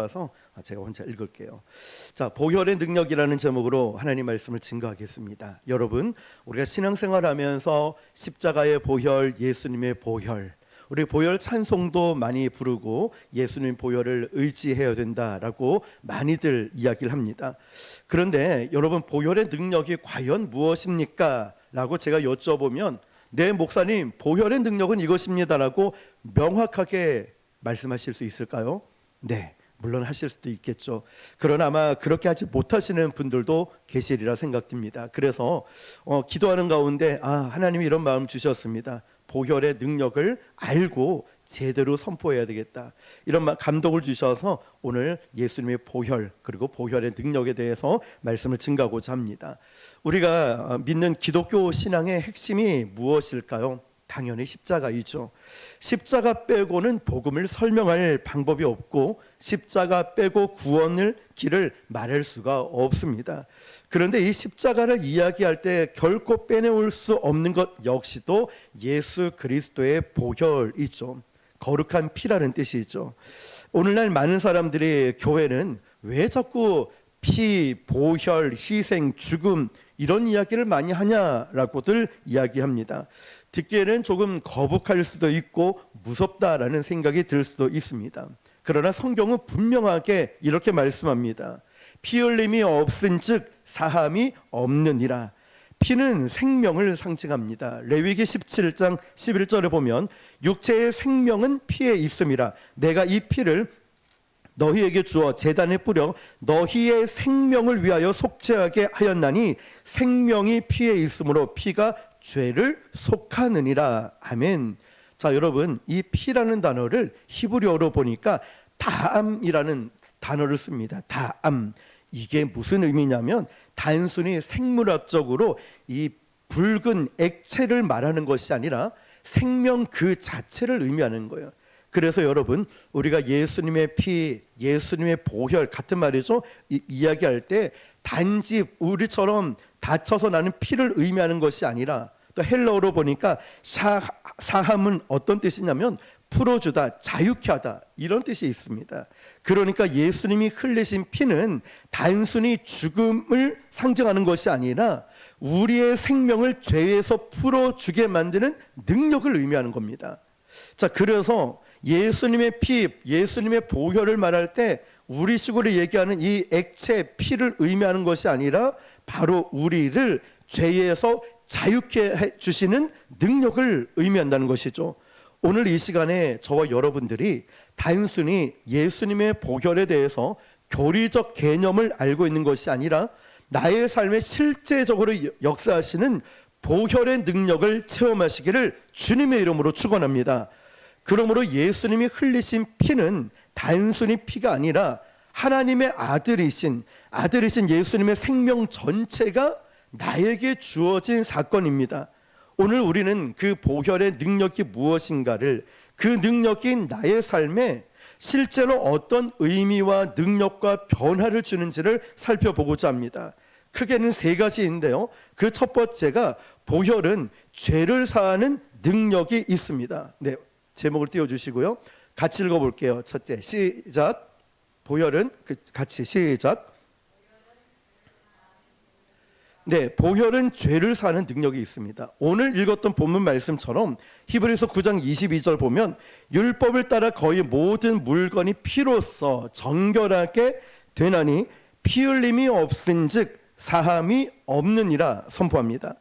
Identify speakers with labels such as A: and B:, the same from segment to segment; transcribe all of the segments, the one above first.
A: 와서 제가 혼자 읽을게요. 자, 보혈의 능력이라는 제목으로 하나님 말씀을 증거하겠습니다. 여러분, 우리가 신앙생활하면서 십자가의 보혈, 예수님의 보혈, 우리 보혈 찬송도 많이 부르고 예수님 보혈을 의지해야 된다라고 많이들 이야기를 합니다. 그런데 여러분, 보혈의 능력이 과연 무엇입니까? 라고 제가 여쭤보면, 네 목사님, 보혈의 능력은 이것입니다라고 명확하게 말씀하실 수 있을까요? 네, 물론 하실 수도 있겠죠. 그러나 아마 그렇게 하지 못하시는 분들도 계시리라 생각됩니다. 그래서 기도하는 가운데 하나님이 이런 마음 주셨습니다. 보혈의 능력을 알고 제대로 선포해야 되겠다, 이런 감동을 주셔서 오늘 예수님의 보혈, 그리고 보혈의 능력에 대해서 말씀을 증가하고자 합니다. 우리가 믿는 기독교 신앙의 핵심이 무엇일까요? 당연히 십자가이죠. 십자가 빼고는 복음을 설명할 방법이 없고, 십자가 빼고 구원을 길을 말할 수가 없습니다. 그런데 이 십자가를 이야기할 때 결코 빼내올 수 없는 것 역시도 예수 그리스도의 보혈이죠. 거룩한 피라는 뜻이죠. 오늘날 많은 사람들이 교회는 왜 자꾸 피, 보혈, 희생, 죽음 이런 이야기를 많이 하냐라고들 이야기합니다. 듣기에는 조금 거북할 수도 있고 무섭다라는 생각이 들 수도 있습니다. 그러나 성경은 분명하게 이렇게 말씀합니다. 피 흘림이 없은즉 사함이 없느니라. 피는 생명을 상징합니다. 레위기 17장 11절에 보면 육체의 생명은 피에 있음이라. 내가 이 피를 너희에게 주어 제단에 뿌려 너희의 생명을 위하여 속죄하게 하였나니 생명이 피에 있으므로 피가 죄를 속하느니라. 아멘. 자, 여러분, 이 피라는 단어를 히브리어로 보니까 다암이라는 단어를 씁니다. 다암. 이게 무슨 의미냐면 단순히 생물학적으로 이 붉은 액체를 말하는 것이 아니라 생명 그 자체를 의미하는 거예요. 그래서 여러분, 우리가 예수님의 피, 예수님의 보혈 같은 말이죠. 이야기할 때 단지 우리처럼 다쳐서 나는 피를 의미하는 것이 아니라, 또 헬라어로 보니까 사함은 어떤 뜻이냐면 풀어주다, 자유케 하다, 이런 뜻이 있습니다. 그러니까 예수님이 흘리신 피는 단순히 죽음을 상징하는 것이 아니라 우리의 생명을 죄에서 풀어주게 만드는 능력을 의미하는 겁니다. 자, 그래서 예수님의 피, 예수님의 보혈을 말할 때 우리식으로 얘기하는 이 액체 피를 의미하는 것이 아니라 바로 우리를 죄에서 자유케 해주시는 능력을 의미한다는 것이죠. 오늘 이 시간에 저와 여러분들이 단순히 예수님의 보혈에 대해서 교리적 개념을 알고 있는 것이 아니라 나의 삶에 실제적으로 역사하시는 보혈의 능력을 체험하시기를 주님의 이름으로 축원합니다. 그러므로 예수님이 흘리신 피는 단순히 피가 아니라 하나님의 아들이신 예수님의 생명 전체가 나에게 주어진 사건입니다. 오늘 우리는 그 보혈의 능력이 무엇인가를, 그 능력이 나의 삶에 실제로 어떤 의미와 능력과 변화를 주는지를 살펴보고자 합니다. 크게는 세 가지인데요. 그 첫 번째가 보혈은 죄를 사하는 능력이 있습니다. 네, 제목을 띄워주시고요. 같이 읽어볼게요. 첫째, 시작. 보혈은 같이 시작. 네, 보혈은 죄를 사하는 능력이 있습니다. 오늘 읽었던 본문 말씀처럼 히브리서 9장 22절 보면 율법을 따라 거의 모든 물건이 피로써 정결하게 되나니 피 흘림이 없은즉 사함이 없느니라 선포합니다.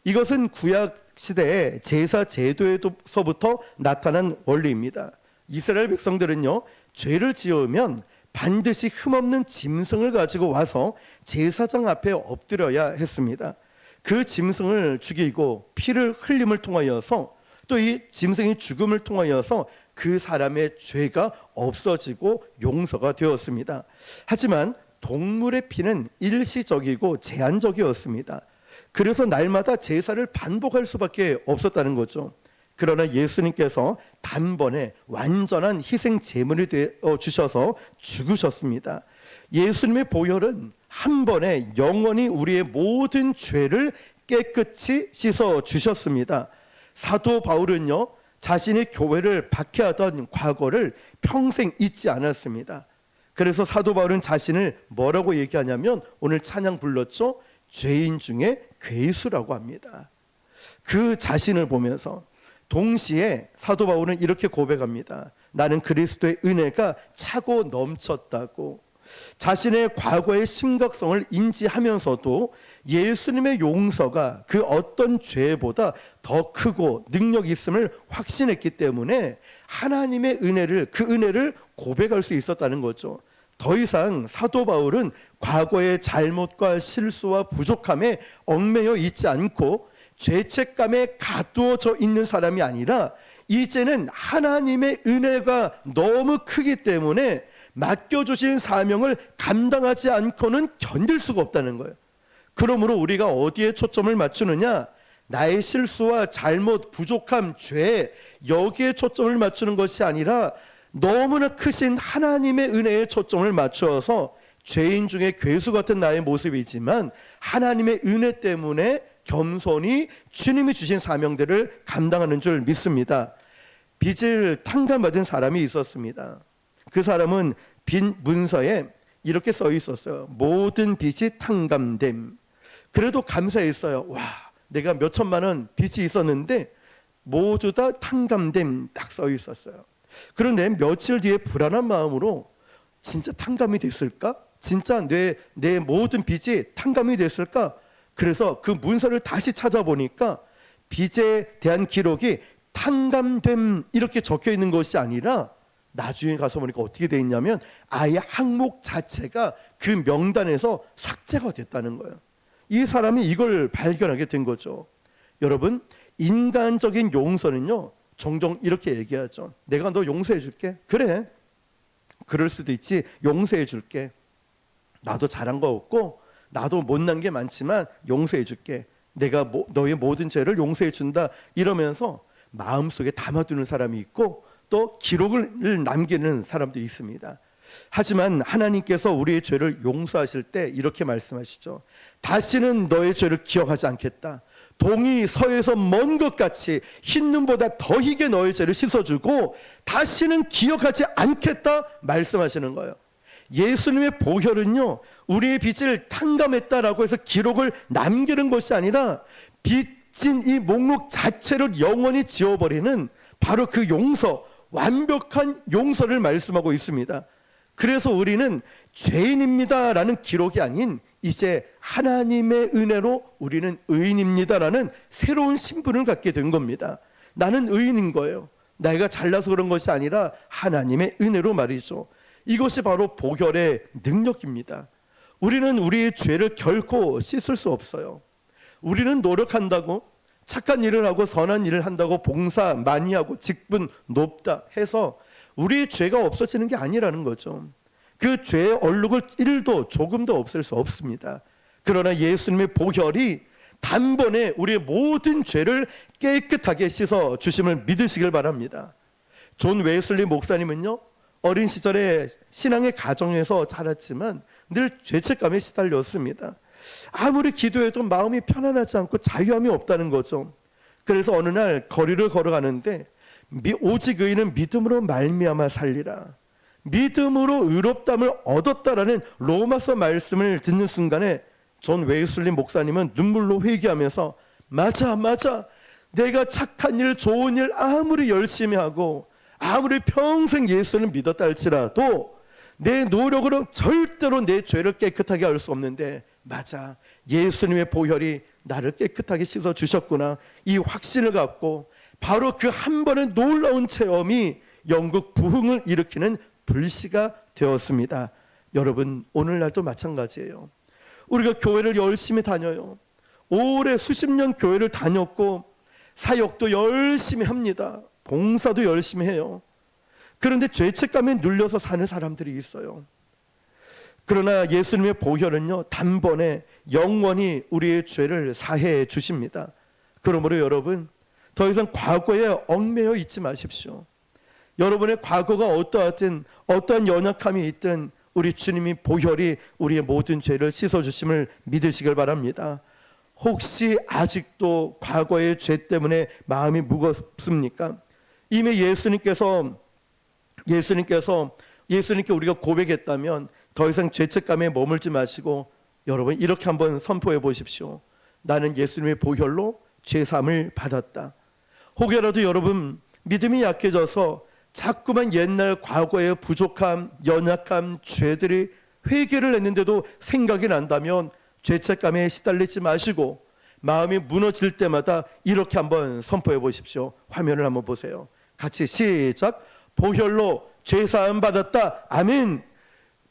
A: 이것은 구약 시대의 제사 제도에서부터 나타난 원리입니다. 이스라엘 백성들은요, 죄를 지으면 반드시 흠없는 짐승을 가지고 와서 제사장 앞에 엎드려야 했습니다. 그 짐승을 죽이고 피를 흘림을 통하여서, 또 이 짐승이 죽음을 통하여서 그 사람의 죄가 없어지고 용서가 되었습니다. 하지만 동물의 피는 일시적이고 제한적이었습니다. 그래서 날마다 제사를 반복할 수밖에 없었다는 거죠. 그러나 예수님께서 단번에 완전한 희생 제물이 되어 주셔서 죽으셨습니다. 예수님의 보혈은 한 번에 영원히 우리의 모든 죄를 깨끗이 씻어 주셨습니다. 사도 바울은요, 자신의 교회를 박해하던 과거를 평생 잊지 않았습니다. 그래서 사도 바울은 자신을 뭐라고 얘기하냐면 오늘 찬양 불렀죠? 죄인 중에 괴수라고 합니다. 그 자신을 보면서 동시에 사도 바울은 이렇게 고백합니다. 나는 그리스도의 은혜가 차고 넘쳤다고. 자신의 과거의 심각성을 인지하면서도 예수님의 용서가 그 어떤 죄보다 더 크고 능력이 있음을 확신했기 때문에 하나님의 은혜를, 그 은혜를 고백할 수 있었다는 거죠. 더 이상 사도 바울은 과거의 잘못과 실수와 부족함에 얽매여 있지 않고 죄책감에 가두어져 있는 사람이 아니라 이제는 하나님의 은혜가 너무 크기 때문에 맡겨주신 사명을 감당하지 않고는 견딜 수가 없다는 거예요. 그러므로 우리가 어디에 초점을 맞추느냐? 나의 실수와 잘못, 부족함, 죄, 여기에 초점을 맞추는 것이 아니라 너무나 크신 하나님의 은혜에 초점을 맞추어서 죄인 중에 괴수 같은 나의 모습이지만 하나님의 은혜 때문에 겸손히 주님이 주신 사명들을 감당하는 줄 믿습니다. 빚을 탕감받은 사람이 있었습니다. 그 사람은 빚 문서에 이렇게 써 있었어요. 모든 빚이 탕감됨. 그래도 감사했어요. 와, 내가 몇 천만 원 빚이 있었는데 모두 다 탕감됨 딱 써 있었어요. 그런데 며칠 뒤에 불안한 마음으로 진짜 탕감이 됐을까? 진짜 내 모든 빚이 탕감이 됐을까? 그래서 그 문서를 다시 찾아보니까 빚에 대한 기록이 탕감됨 이렇게 적혀 있는 것이 아니라 나중에 가서 보니까 어떻게 돼 있냐면 아예 항목 자체가 그 명단에서 삭제가 됐다는 거예요. 이 사람이 이걸 발견하게 된 거죠. 여러분, 인간적인 용서는요 종종 이렇게 얘기하죠. 내가 너 용서해 줄게. 그래, 그럴 수도 있지. 용서해 줄게. 나도 잘한 거 없고 나도 못난 게 많지만 용서해 줄게. 내가 너의 모든 죄를 용서해 준다 이러면서 마음속에 담아두는 사람이 있고 또 기록을 남기는 사람도 있습니다. 하지만 하나님께서 우리의 죄를 용서하실 때 이렇게 말씀하시죠. 다시는 너의 죄를 기억하지 않겠다. 동이 서에서 먼 것 같이 흰 눈보다 더 희게 너의 죄를 씻어주고 다시는 기억하지 않겠다 말씀하시는 거예요. 예수님의 보혈은요 우리의 빚을 탕감했다라고 해서 기록을 남기는 것이 아니라 빚진 이 목록 자체를 영원히 지워버리는 바로 그 용서, 완벽한 용서를 말씀하고 있습니다. 그래서 우리는 죄인입니다라는 기록이 아닌 이제 하나님의 은혜로 우리는 의인입니다라는 새로운 신분을 갖게 된 겁니다. 나는 의인인 거예요. 내가 잘나서 그런 것이 아니라 하나님의 은혜로 말이죠. 이것이 바로 보혈의 능력입니다. 우리는 우리의 죄를 결코 씻을 수 없어요. 우리는 노력한다고 착한 일을 하고 선한 일을 한다고 봉사 많이 하고 직분 높다 해서 우리의 죄가 없어지는 게 아니라는 거죠. 그 죄의 얼룩을 1도 조금도 없앨 수 없습니다. 그러나 예수님의 보혈이 단번에 우리의 모든 죄를 깨끗하게 씻어 주심을 믿으시길 바랍니다. 존 웨슬리 목사님은요 어린 시절에 신앙의 가정에서 자랐지만 늘 죄책감에 시달렸습니다. 아무리 기도해도 마음이 편안하지 않고 자유함이 없다는 거죠. 그래서 어느 날 거리를 걸어가는데 오직 의인은 믿음으로 말미암아 살리라, 믿음으로 의롭다함을 얻었다라는 로마서 말씀을 듣는 순간에 존 웨슬리 목사님은 눈물로 회개하면서 맞아 내가 착한 일 좋은 일 아무리 열심히 하고 아무리 평생 예수를 믿었다 할지라도 내 노력으로 절대로 내 죄를 깨끗하게 할 수 없는데 맞아, 예수님의 보혈이 나를 깨끗하게 씻어 주셨구나, 이 확신을 갖고 바로 그 한 번의 놀라운 체험이 영국 부흥을 일으키는 불씨가 되었습니다. 여러분, 오늘날도 마찬가지예요. 우리가 교회를 열심히 다녀요. 오래 수십 년 교회를 다녔고 사역도 열심히 합니다. 봉사도 열심히 해요. 그런데 죄책감에 눌려서 사는 사람들이 있어요. 그러나 예수님의 보혈은요 단번에 영원히 우리의 죄를 사해 주십니다. 그러므로 여러분, 더 이상 과거에 얽매여 있지 마십시오. 여러분의 과거가 어떠한 연약함이 있든 우리 주님이 보혈이 우리의 모든 죄를 씻어주심을 믿으시길 바랍니다. 혹시 아직도 과거의 죄 때문에 마음이 무겁습니까? 이미 예수님께서 예수님께 우리가 고백했다면 더 이상 죄책감에 머물지 마시고 여러분 이렇게 한번 선포해 보십시오. 나는 예수님의 보혈로 죄사함을 받았다. 혹여라도 여러분 믿음이 약해져서 자꾸만 옛날 과거의 부족함, 연약함, 죄들이 회개를 했는데도 생각이 난다면 죄책감에 시달리지 마시고 마음이 무너질 때마다 이렇게 한번 선포해 보십시오. 화면을 한번 보세요. 같이 시작. 보혈로 죄사함 받았다. 아멘.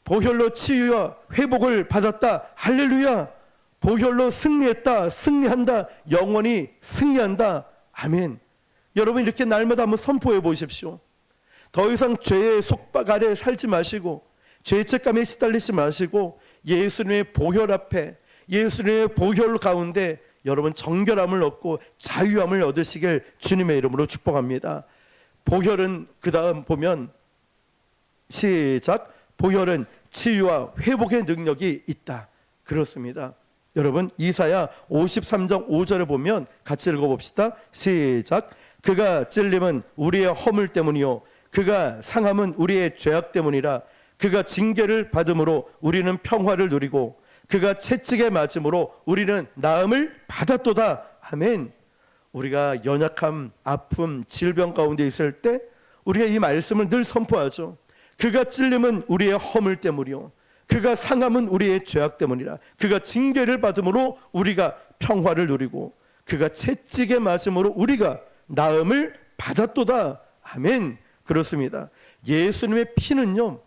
A: 보혈로 치유와 회복을 받았다. 할렐루야. 보혈로 승리했다. 승리한다. 영원히 승리한다. 아멘. 여러분 이렇게 날마다 한번 선포해 보십시오. 더 이상 죄의 속박 아래 살지 마시고 죄책감에 시달리지 마시고 예수님의 보혈 앞에 예수님의 보혈 가운데 여러분 정결함을 얻고 자유함을 얻으시길 주님의 이름으로 축복합니다. 보혈은 그 다음 보면 시작. 보혈은 치유와 회복의 능력이 있다. 그렇습니다. 여러분 이사야 53장 5절을 보면 같이 읽어봅시다. 시작. 그가 찔림은 우리의 허물 때문이요 그가 상함은 우리의 죄악 때문이라. 그가 징계를 받음으로 우리는 평화를 누리고 그가 채찍에 맞음으로 우리는 나음을 받았도다. 아멘. 우리가 연약함, 아픔, 질병 가운데 있을 때 우리가 이 말씀을 늘 선포하죠. 그가 찔림은 우리의 허물 때문이요 그가 상함은 우리의 죄악 때문이라. 그가 징계를 받음으로 우리가 평화를 누리고 그가 채찍에 맞음으로 우리가 나음을 받았도다. 아멘. 그렇습니다. 예수님의 피는요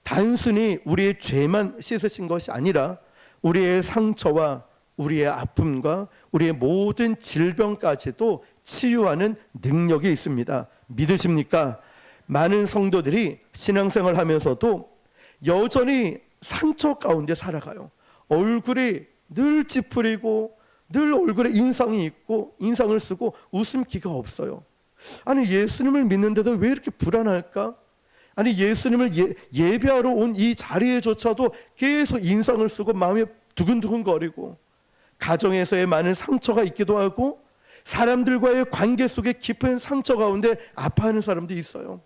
A: 단순히 우리의 죄만 씻으신 것이 아니라 우리의 상처와 우리의 아픔과 우리의 모든 질병까지도 치유하는 능력이 있습니다. 믿으십니까? 많은 성도들이 신앙생활 하면서도 여전히 상처 가운데 살아가요. 얼굴이 늘 찌푸리고 늘 얼굴에 인상이 있고 인상을 쓰고 웃음기가 없어요. 아니 예수님을 믿는데도 왜 이렇게 불안할까? 아니 예수님을 예배하러 온 이 자리에조차도 계속 인상을 쓰고 마음이 두근두근거리고 가정에서의 많은 상처가 있기도 하고 사람들과의 관계 속에 깊은 상처 가운데 아파하는 사람도 있어요.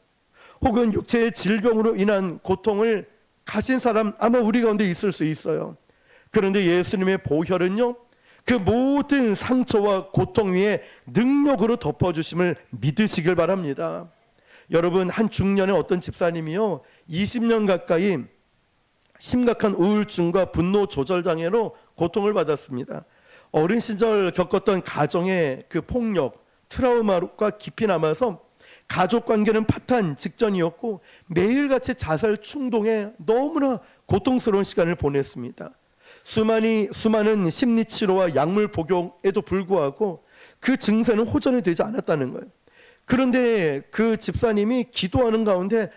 A: 혹은 육체의 질병으로 인한 고통을 가진 사람 아마 우리 가운데 있을 수 있어요. 그런데 예수님의 보혈은요 그 모든 상처와 고통 위에 능력으로 덮어주심을 믿으시길 바랍니다. 여러분 한 중년의 어떤 집사님이요 20년 가까이 심각한 우울증과 분노 조절 장애로 고통을 받았습니다. 어린 시절 겪었던 가정의 그 폭력, 트라우마가 깊이 남아서 가족 관계는 파탄 직전이었고 매일같이 자살 충동에 너무나 고통스러운 시간을 보냈습니다. 수많은 심리 치료와 약물 복용에도 불구하고 그 증세는 호전이 되지 않았다는 거예요. 그런데 그 집사님이 기도하는 가운데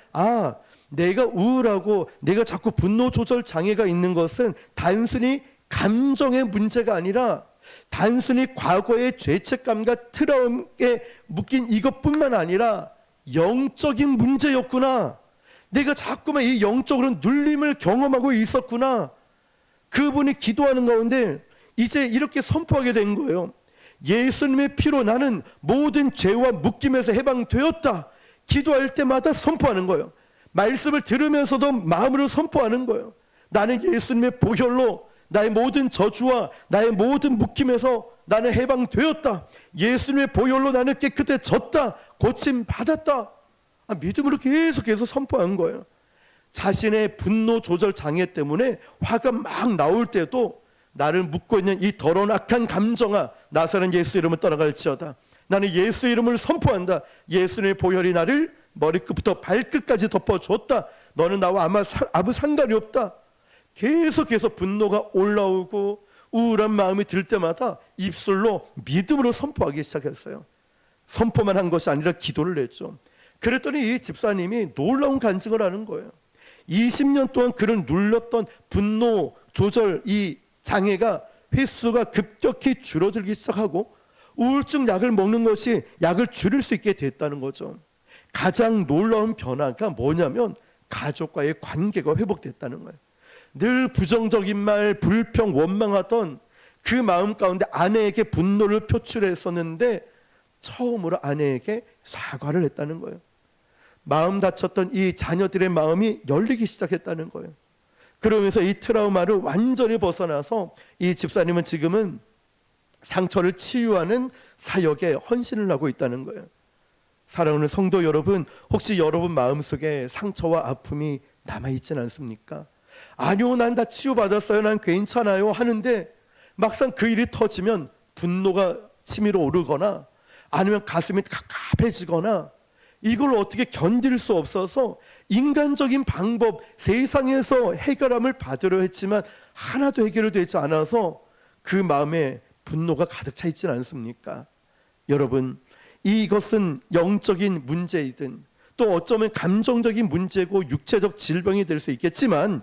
A: 내가 우울하고 내가 자꾸 분노 조절 장애가 있는 것은 단순히 감정의 문제가 아니라 단순히 과거의 죄책감과 트라우마에 묶인 이것뿐만 아니라 영적인 문제였구나. 내가 자꾸만 이 영적으로 눌림을 경험하고 있었구나. 그분이 기도하는 가운데 이제 이렇게 선포하게 된 거예요. 예수님의 피로 나는 모든 죄와 묶임에서 해방되었다. 기도할 때마다 선포하는 거예요. 말씀을 들으면서도 마음으로 선포하는 거예요. 나는 예수님의 보혈로 나의 모든 저주와 나의 모든 묶임에서 나는 해방되었다. 예수님의 보혈로 나는 깨끗해졌다. 고침 받았다. 믿음으로 계속해서 선포한 거예요. 자신의 분노 조절 장애 때문에 화가 막 나올 때도 나를 묶고 있는 이 더러운 악한 감정아 나서는 예수 이름을 떠나갈지어다. 나는 예수 이름을 선포한다. 예수님의 보혈이 나를 머리끝부터 발끝까지 덮어줬다. 너는 나와 아무 상관이 없다. 계속해서 분노가 올라오고 우울한 마음이 들 때마다 입술로 믿음으로 선포하기 시작했어요. 선포만 한 것이 아니라 기도를 했죠. 그랬더니 이 집사님이 놀라운 간증을 하는 거예요. 20년 동안 그를 눌렸던 분노 조절 이 장애가 횟수가 급격히 줄어들기 시작하고 우울증 약을 먹는 것이 약을 줄일 수 있게 됐다는 거죠. 가장 놀라운 변화가 뭐냐면 가족과의 관계가 회복됐다는 거예요. 늘 부정적인 말, 불평, 원망하던 그 마음 가운데 아내에게 분노를 표출했었는데 처음으로 아내에게 사과를 했다는 거예요. 마음 다쳤던 이 자녀들의 마음이 열리기 시작했다는 거예요. 그러면서 이 트라우마를 완전히 벗어나서 이 집사님은 지금은 상처를 치유하는 사역에 헌신을 하고 있다는 거예요. 사랑하는 성도 여러분, 혹시 여러분 마음속에 상처와 아픔이 남아있진 않습니까? 아니요, 난 다 치유받았어요, 난 괜찮아요 하는데 막상 그 일이 터지면 분노가 치밀어 오르거나 아니면 가슴이 갑갑해지거나 이걸 어떻게 견딜 수 없어서 인간적인 방법, 세상에서 해결함을 받으려 했지만 하나도 해결되지 않아서 그 마음에 분노가 가득 차 있지는 않습니까? 여러분, 이것은 영적인 문제이든 또 어쩌면 감정적인 문제고 육체적 질병이 될 수 있겠지만,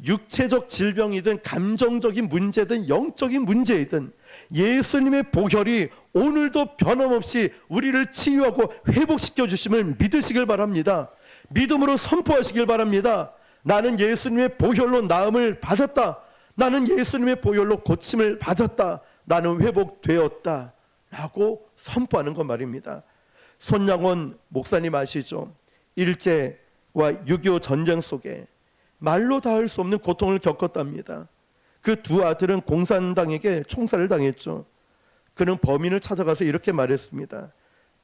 A: 육체적 질병이든 감정적인 문제든 영적인 문제이든 예수님의 보혈이 오늘도 변함없이 우리를 치유하고 회복시켜 주심을 믿으시길 바랍니다. 믿음으로 선포하시길 바랍니다. 나는 예수님의 보혈로 나음을 받았다. 나는 예수님의 보혈로 고침을 받았다. 나는 회복되었다 라고 선포하는 것 말입니다. 손양원 목사님 아시죠? 일제와 6.25 전쟁 속에 말로 닿을 수 없는 고통을 겪었답니다. 그 두 아들은 공산당에게 총살을 당했죠. 그는 범인을 찾아가서 이렇게 말했습니다.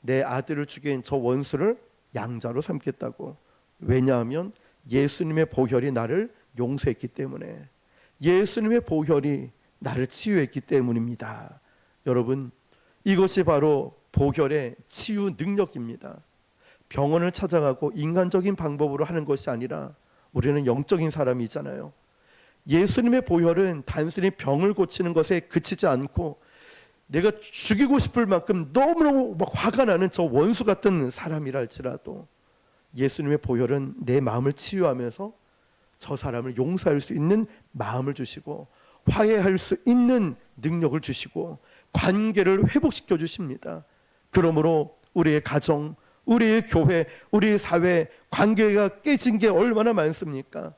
A: 내 아들을 죽인 저 원수를 양자로 삼겠다고. 왜냐하면 예수님의 보혈이 나를 용서했기 때문에, 예수님의 보혈이 나를 치유했기 때문입니다. 여러분, 이것이 바로 보혈의 치유 능력입니다. 병원을 찾아가고 인간적인 방법으로 하는 것이 아니라 우리는 영적인 사람이잖아요. 예수님의 보혈은 단순히 병을 고치는 것에 그치지 않고 내가 죽이고 싶을 만큼 너무너무 막 화가 나는 저 원수 같은 사람이라 할지라도 예수님의 보혈은 내 마음을 치유하면서 저 사람을 용서할 수 있는 마음을 주시고 화해할 수 있는 능력을 주시고 관계를 회복시켜 주십니다. 그러므로 우리의 가정, 우리의 교회, 우리의 사회 관계가 깨진 게 얼마나 많습니까?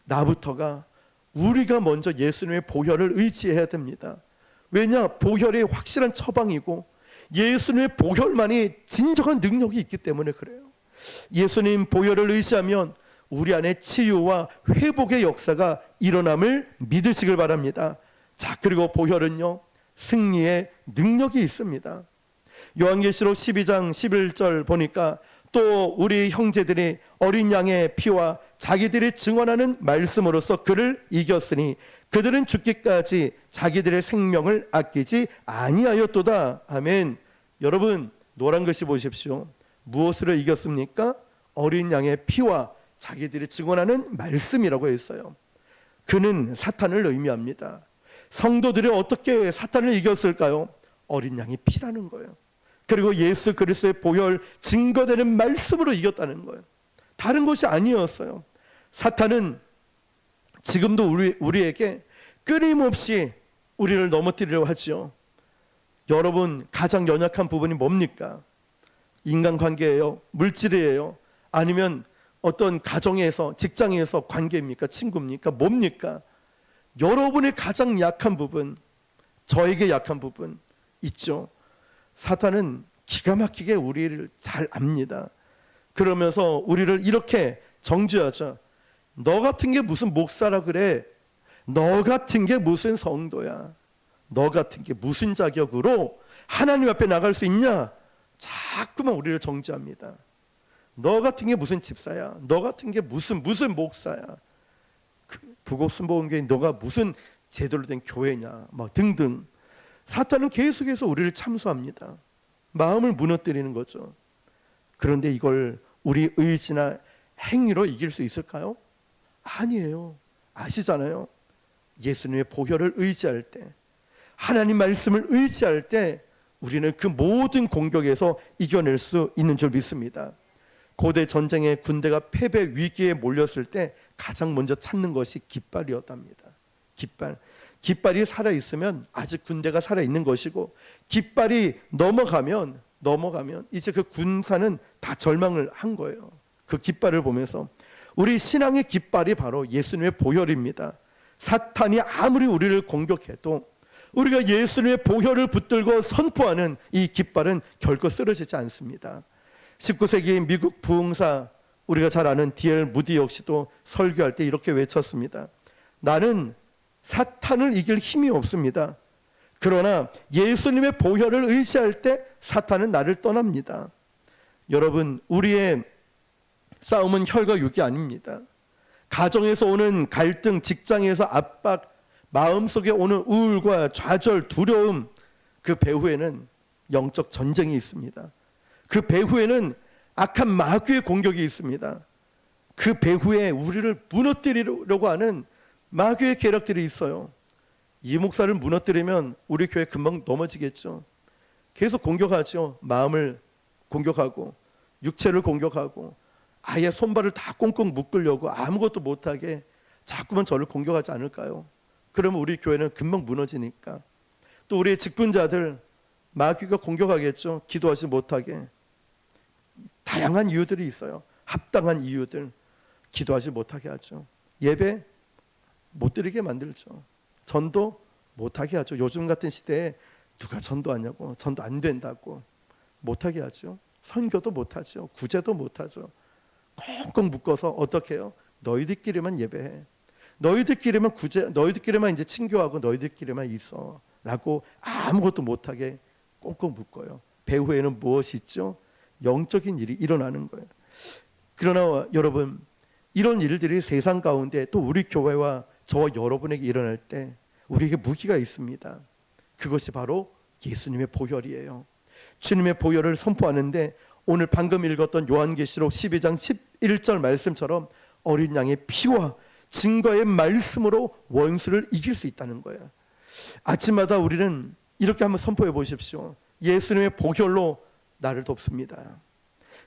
A: 나부터가 우리가 먼저 예수님의 보혈을 의지해야 됩니다. 왜냐? 보혈이 확실한 처방이고 예수님의 보혈만이 진정한 능력이 있기 때문에 그래요. 예수님 보혈을 의지하면 우리 안에 치유와 회복의 역사가 일어남을 믿으시길 바랍니다. 자, 그리고 보혈은요, 승리의 능력이 있습니다. 요한계시록 12장 11절 보니까 또 우리 형제들이 어린 양의 피와 자기들이 증언하는 말씀으로써 그를 이겼으니 그들은 죽기까지 자기들의 생명을 아끼지 아니하였도다. 아멘. 여러분, 노란 글씨 보십시오. 무엇으로 이겼습니까? 어린 양의 피와 자기들이 증언하는 말씀이라고 했어요. 그는 사탄을 의미합니다. 성도들이 어떻게 사탄을 이겼을까요? 어린 양의 피라는 거예요. 그리고 예수 그리스도의 보혈 증거되는 말씀으로 이겼다는 거예요. 다른 것이 아니었어요. 사탄은 지금도 우리에게 끊임없이 우리를 넘어뜨리려고 하죠. 여러분, 가장 연약한 부분이 뭡니까? 인간관계예요? 물질이에요? 아니면 어떤 가정에서, 직장에서 관계입니까? 친구입니까? 뭡니까? 여러분의 가장 약한 부분, 저에게 약한 부분 있죠. 사탄은 기가 막히게 우리를 잘 압니다. 그러면서 우리를 이렇게 정죄하죠. 너 같은 게 무슨 목사라 그래? 너 같은 게 무슨 성도야? 너 같은 게 무슨 자격으로 하나님 앞에 나갈 수 있냐? 자꾸만 우리를 정죄합니다. 너 같은 게 무슨 집사야? 너 같은 게 무슨 목사야? 부곡순복음교회 너가 무슨 제대로 된 교회냐? 막 등등. 사탄은 계속해서 우리를 참수합니다. 마음을 무너뜨리는 거죠. 그런데 이걸 우리 의지나 행위로 이길 수 있을까요? 아니에요. 아시잖아요. 예수님의 보혈을 의지할 때, 하나님 말씀을 의지할 때 우리는 그 모든 공격에서 이겨낼 수 있는 줄 믿습니다. 고대 전쟁에 군대가 패배 위기에 몰렸을 때 가장 먼저 찾는 것이 깃발이었답니다. 깃발이 살아있으면 아직 군대가 살아있는 것이고, 깃발이 넘어가면 이제 그 군사는 다 절망을 한 거예요. 그 깃발을 보면서 우리 신앙의 깃발이 바로 예수님의 보혈입니다. 사탄이 아무리 우리를 공격해도 우리가 예수님의 보혈을 붙들고 선포하는 이 깃발은 결코 쓰러지지 않습니다. 19세기 미국 부흥사 우리가 잘 아는 D.L. 무디 역시도 설교할 때 이렇게 외쳤습니다. 나는 사탄을 이길 힘이 없습니다. 그러나 예수님의 보혈을 의지할 때 사탄은 나를 떠납니다. 여러분, 우리의 싸움은 혈과 육이 아닙니다. 가정에서 오는 갈등, 직장에서 압박, 마음속에 오는 우울과 좌절, 두려움, 그 배후에는 영적 전쟁이 있습니다. 그 배후에는 악한 마귀의 공격이 있습니다. 그 배후에 우리를 무너뜨리려고 하는 마귀의 계략들이 있어요. 이 목사를 무너뜨리면 우리 교회 금방 넘어지겠죠. 계속 공격하죠. 마음을 공격하고 육체를 공격하고 아예 손발을 다 꽁꽁 묶으려고 아무것도 못하게 자꾸만 저를 공격하지 않을까요? 그러면 우리 교회는 금방 무너지니까. 또 우리의 직분자들 마귀가 공격하겠죠. 기도하지 못하게. 다양한 이유들이 있어요. 합당한 이유들. 기도하지 못하게 하죠. 예배 못 드리게 만들죠. 전도 못하게 하죠. 요즘 같은 시대에 누가 전도하냐고, 전도 안 된다고 못하게 하죠. 선교도 못하죠. 구제도 못하죠. 꽁꽁 묶어서 어떻게 해요? 너희들끼리만 예배해. 너희들끼리만 구제, 너희들끼리만 이제 친교하고 너희들끼리만 있어 라고 아무것도 못하게 꽁꽁 묶어요. 배후에는 무엇이 있죠? 영적인 일이 일어나는 거예요. 그러나 여러분, 이런 일들이 세상 가운데 또 우리 교회와 저와 여러분에게 일어날 때 우리에게 무기가 있습니다. 그것이 바로 예수님의 보혈이에요. 주님의 보혈을 선포하는데 오늘 방금 읽었던 요한계시록 12장 11절 말씀처럼 어린 양의 피와 증거의 말씀으로 원수를 이길 수 있다는 거예요. 아침마다 우리는 이렇게 한번 선포해 보십시오. 예수님의 보혈로 나를 돕습니다.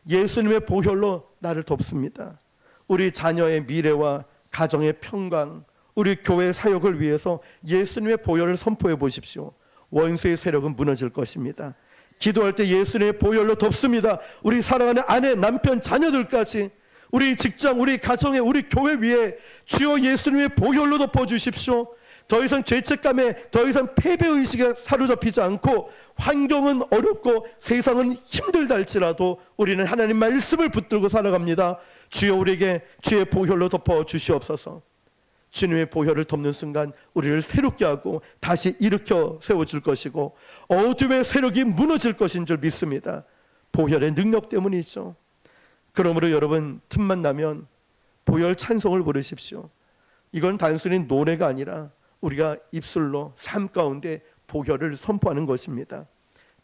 A: 예수님의 보혈로 나를 돕습니다. 우리 자녀의 미래와 가정의 평강, 우리 교회 사역을 위해서 예수님의 보혈을 선포해 보십시오. 원수의 세력은 무너질 것입니다. 기도할 때 예수님의 보혈로 덮습니다. 우리 사랑하는 아내, 남편, 자녀들까지 우리 직장, 우리 가정에, 우리 교회 위에 주여 예수님의 보혈로 덮어주십시오. 더 이상 죄책감에, 더 이상 패배의식에 사로잡히지 않고 환경은 어렵고 세상은 힘들다 할지라도 우리는 하나님 말씀을 붙들고 살아갑니다. 주여 우리에게 주의 보혈로 덮어 주시옵소서. 주님의 보혈을 덮는 순간 우리를 새롭게 하고 다시 일으켜 세워줄 것이고 어둠의 세력이 무너질 것인 줄 믿습니다. 보혈의 능력 때문이죠. 그러므로 여러분, 틈만 나면 보혈 찬송을 부르십시오. 이건 단순히 노래가 아니라 우리가 입술로 삶 가운데 보혈을 선포하는 것입니다.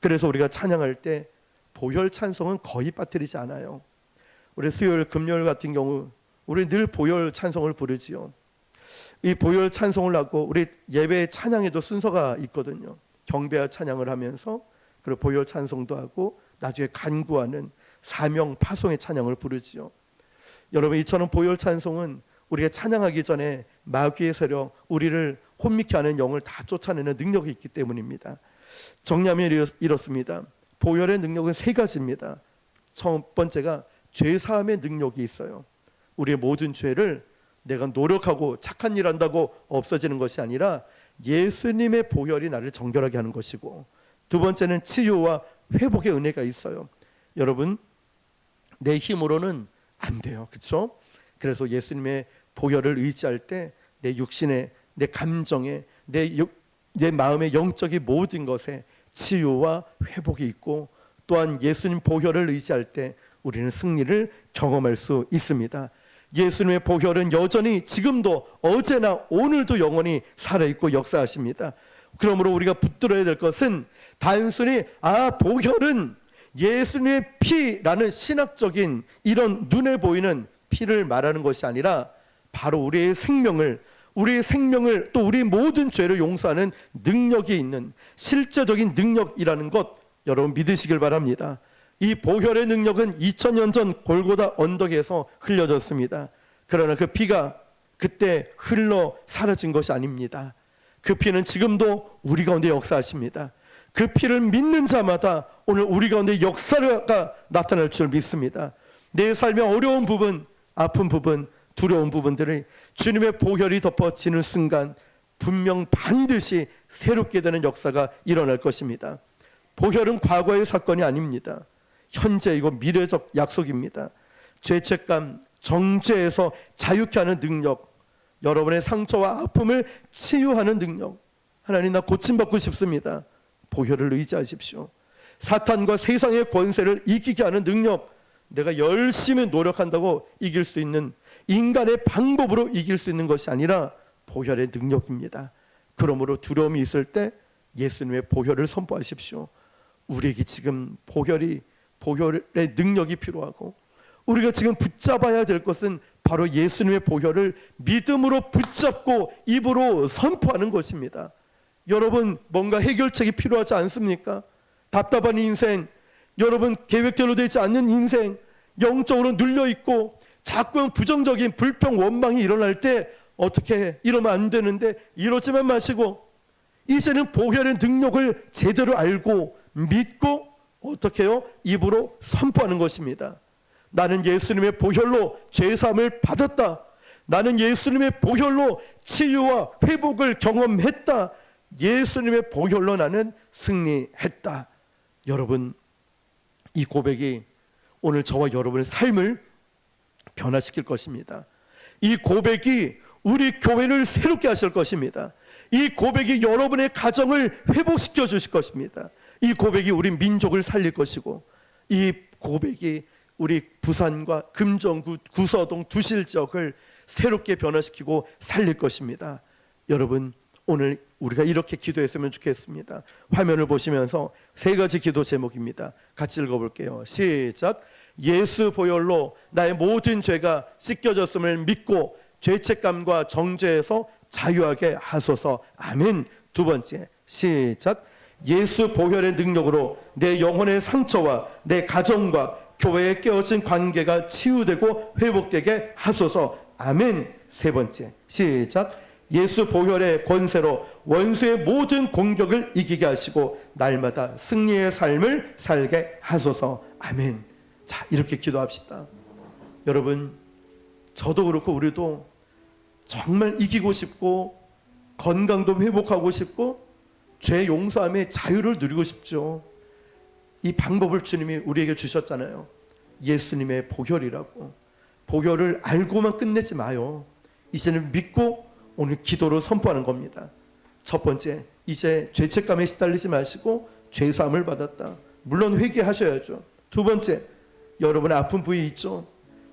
A: 그래서 우리가 찬양할 때 보혈 찬송은 거의 빠뜨리지 않아요. 우리 수요일, 금요일 같은 경우 우리 늘 보혈 찬송을 부르지요. 이 보혈 찬송을 하고 우리 예배 찬양에도 순서가 있거든요. 경배와 찬양을 하면서 그리고 보혈 찬송도 하고 나중에 간구하는 사명 파송의 찬양을 부르지요. 여러분, 이처럼 보혈 찬송은 우리가 찬양하기 전에 마귀의 세력, 우리를 혼미케 하는 영을 다 쫓아내는 능력이 있기 때문입니다. 정리하면 이렇습니다. 보혈의 능력은 세 가지입니다. 첫 번째가 죄 사함의 능력이 있어요. 우리의 모든 죄를 내가 노력하고 착한 일 한다고 없어지는 것이 아니라 예수님의 보혈이 나를 정결하게 하는 것이고, 두 번째는 치유와 회복의 은혜가 있어요. 여러분, 내 힘으로는 안 돼요. 그렇죠? 그래서 예수님의 보혈을 의지할 때 내 육신에, 내 감정에, 내 마음의 영적인 모든 것에 치유와 회복이 있고, 또한 예수님 보혈을 의지할 때 우리는 승리를 경험할 수 있습니다. 예수님의 보혈은 여전히 지금도 어제나 오늘도 영원히 살아있고 역사하십니다. 그러므로 우리가 붙들어야 될 것은 단순히 보혈은 예수님의 피라는 신학적인 이런 눈에 보이는 피를 말하는 것이 아니라 바로 우리의 생명을 또 우리 모든 죄를 용서하는 능력이 있는 실제적인 능력이라는 것, 여러분 믿으시길 바랍니다. 이 보혈의 능력은 2000년 전 골고다 언덕에서 흘려졌습니다. 그러나 그 피가 그때 흘러 사라진 것이 아닙니다. 그 피는 지금도 우리 가운데 역사하십니다. 그 피를 믿는 자마다 오늘 우리 가운데 역사가 나타날 줄 믿습니다. 내 삶의 어려운 부분, 아픈 부분, 두려운 부분들을 주님의 보혈이 덮어지는 순간 분명 반드시 새롭게 되는 역사가 일어날 것입니다. 보혈은 과거의 사건이 아닙니다. 현재이고 미래적 약속입니다. 죄책감, 정죄에서 자유케 하는 능력, 여러분의 상처와 아픔을 치유하는 능력. 하나님, 나 고침받고 싶습니다. 보혈을 의지하십시오. 사탄과 세상의 권세를 이기게 하는 능력, 내가 열심히 노력한다고 이길 수 있는 인간의 방법으로 이길 수 있는 것이 아니라 보혈의 능력입니다. 그러므로 두려움이 있을 때 예수님의 보혈을 선포하십시오. 우리에게 지금 보혈의 능력이 필요하고, 우리가 지금 붙잡아야 될 것은 바로 예수님의 보혈을 믿음으로 붙잡고 입으로 선포하는 것입니다. 여러분, 뭔가 해결책이 필요하지 않습니까? 답답한 인생, 여러분 계획대로 되지 않는 인생, 영적으로 눌려있고 자꾸 부정적인 불평, 원망이 일어날 때 어떻게 해? 이러면 안 되는데 이러지만 마시고, 이제는 보혈의 능력을 제대로 알고 믿고 어떻게 해요? 입으로 선포하는 것입니다. 나는 예수님의 보혈로 죄사함을 받았다. 나는 예수님의 보혈로 치유와 회복을 경험했다. 예수님의 보혈로 나는 승리했다. 여러분, 이 고백이 오늘 저와 여러분의 삶을 변화시킬 것입니다. 이 고백이 우리 교회를 새롭게 하실 것입니다. 이 고백이 여러분의 가정을 회복시켜 주실 것입니다. 이 고백이 우리 민족을 살릴 것이고, 이 고백이 우리 부산과 금정구, 구서동, 두실 지역을 새롭게 변화시키고 살릴 것입니다. 여러분, 오늘 우리가 이렇게 기도했으면 좋겠습니다. 화면을 보시면서 세 가지 기도 제목입니다. 같이 읽어볼게요. 시작. 예수 보혈로 나의 모든 죄가 씻겨졌음을 믿고 죄책감과 정죄에서 자유하게 하소서. 아멘. 두 번째, 시작. 예수 보혈의 능력으로 내 영혼의 상처와 내 가정과 교회에 깨어진 관계가 치유되고 회복되게 하소서. 아멘. 세 번째, 시작. 예수 보혈의 권세로 원수의 모든 공격을 이기게 하시고 날마다 승리의 삶을 살게 하소서. 아멘. 자, 이렇게 기도합시다. 여러분, 저도 그렇고 우리도 정말 이기고 싶고 건강도 회복하고 싶고 죄 용서함의 자유를 누리고 싶죠. 이 방법을 주님이 우리에게 주셨잖아요. 예수님의 보혈이라고. 보혈을 알고만 끝내지 마요. 이제는 믿고 오늘 기도로 선포하는 겁니다. 첫 번째, 이제 죄책감에 시달리지 마시고 죄사함을 받았다. 물론 회개하셔야죠. 두 번째, 여러분의 아픈 부위 있죠.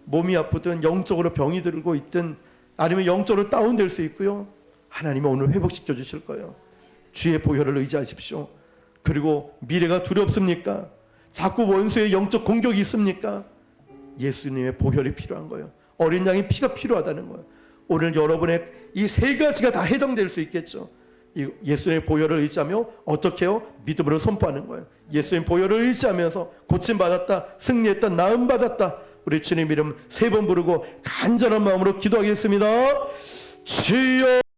A: 몸이 아프든 영적으로 병이 들고 있든 아니면 영적으로 다운될 수 있고요. 하나님은 오늘 회복시켜 주실 거예요. 주의 보혈을 의지하십시오. 그리고 미래가 두렵습니까? 자꾸 원수의 영적 공격이 있습니까? 예수님의 보혈이 필요한 거예요. 어린 양의 피가 필요하다는 거예요. 오늘 여러분의 이 세 가지가 다 해당될 수 있겠죠. 예수님의 보혈을 의지하며 어떻게 해요? 믿음으로 선포하는 거예요. 예수님 보혈을 의지하면서 고침받았다, 승리했다, 나음받았다. 우리 주님 이름 세 번 부르고 간절한 마음으로 기도하겠습니다. 주여.